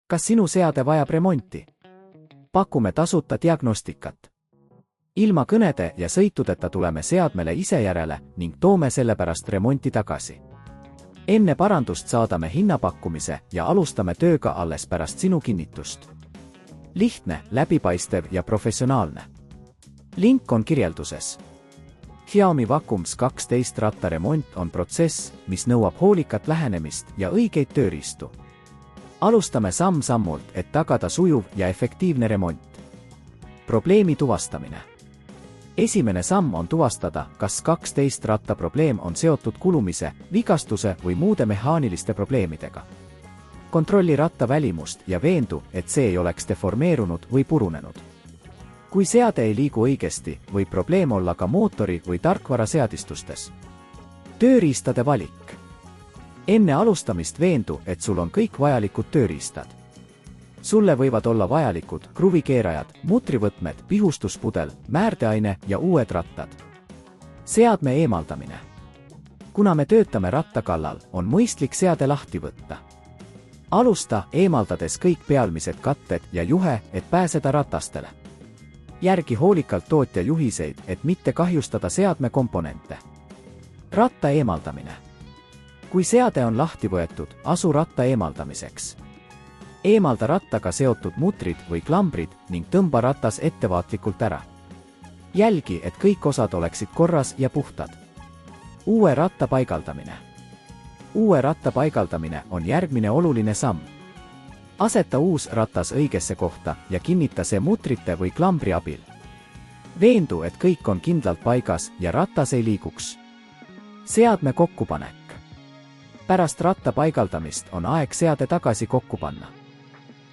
Kas sinu seade vajab remonti? Pakume tasuta diagnostikat. Ilma kõnede ja sõitudeta tuleme seadmele ise järele ning toome sellepärast remonti tagasi. Enne parandust saadame hinnapakkumise ja alustame tööga alles pärast sinu kinnitust. Lihtne, läbipaistev ja professionaalne. Link on kirjelduses. Xiaomi Vacuums 12 rattaremont on protsess, mis nõuab hoolikat lähenemist ja õigeid tööriistu. Alustame samm-sammult, et tagada sujuv ja efektiivne remont. Probleemi tuvastamine. Esimene samm on tuvastada, kas 12 ratta probleem on seotud kulumise, vigastuse või muude mehaaniliste probleemidega. Kontrolli ratta välimust ja veendu, et see ei oleks deformeerunud või purunenud. Kui seade ei liigu õigesti, võib probleem olla ka mootori või tarkvara seadistustes. Tööriistade valik. Enne alustamist veendu, et sul on kõik vajalikud tööriistad. Sulle võivad olla vajalikud kruvikeerajad, mutrivõtmed, pihustuspudel, määrdeaine ja uued rattad. Seadme eemaldamine. Kuna me töötame ratta kallal, on mõistlik seade lahti võtta. Alusta eemaldades kõik pealmised katted ja juhe, et pääseda ratastele. Järgi hoolikalt tootja juhiseid, et mitte kahjustada seadme komponente. Ratta eemaldamine. Kui seade on lahti võetud, asu ratta eemaldamiseks. Eemalda rattaga seotud mutrid või klambrid ning tõmba ratas ettevaatlikult ära. Jälgi, et kõik osad oleksid korras ja puhtad. Uue ratta paigaldamine. Uue ratta paigaldamine on järgmine oluline samm. Aseta uus ratas õigesse kohta ja kinnita see mutrite või klambri abil. Veendu, et kõik on kindlalt paigas ja ratas ei liiguks. Seadme kokkupanek. Pärast ratta paigaldamist on aeg seade tagasi kokku panna.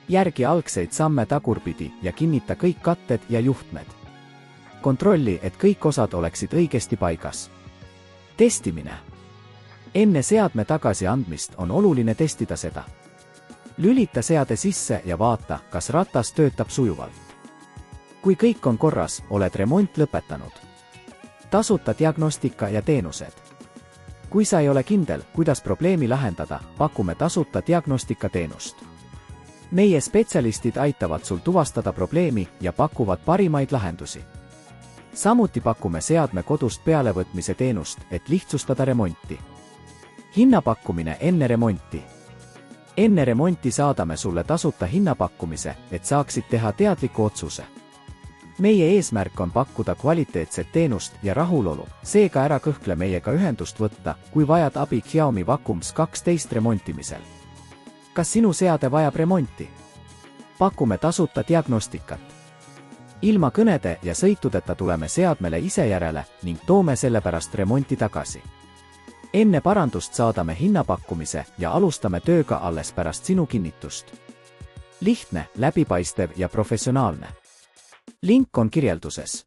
Järgi algseid samme tagurpidi ja kinnita kõik katted ja juhtmed. Kontrolli, et kõik osad oleksid õigesti paigas. Testimine. Enne seadme tagasiandmist on oluline testida seda. Lülita seade sisse ja vaata, kas ratas töötab sujuvalt. Kui kõik on korras, oled remont lõpetanud. Tasuta diagnostika ja teenused. Kui sa ei ole kindel, kuidas probleemi lahendada, pakume tasuta diagnostikateenust. Meie spetsialistid aitavad sul tuvastada probleemi ja pakuvad parimaid lahendusi. Samuti pakume seadme kodust pealevõtmise teenust, et lihtsustada remonti. Hinnapakkumine enne remonti. Enne remonti saadame sulle tasuta hinnapakkumise, et saaksid teha teadliku otsuse. Meie eesmärk on pakkuda kvaliteetset teenust ja rahulolu, seega ära kõhkle meiega ühendust võtta, kui vajad abi Xiaomi Vacuums 12 remontimisel. Kas sinu seade vajab remonti? Pakume tasuta diagnostikat. Ilma kõnede ja sõitudeta tuleme seadmele ise järele ning toome sellepärast remonti tagasi. Enne parandust saadame hinnapakkumise ja alustame tööga alles pärast sinu kinnitust. Lihtne, läbipaistev ja professionaalne. Link on kirjelduses.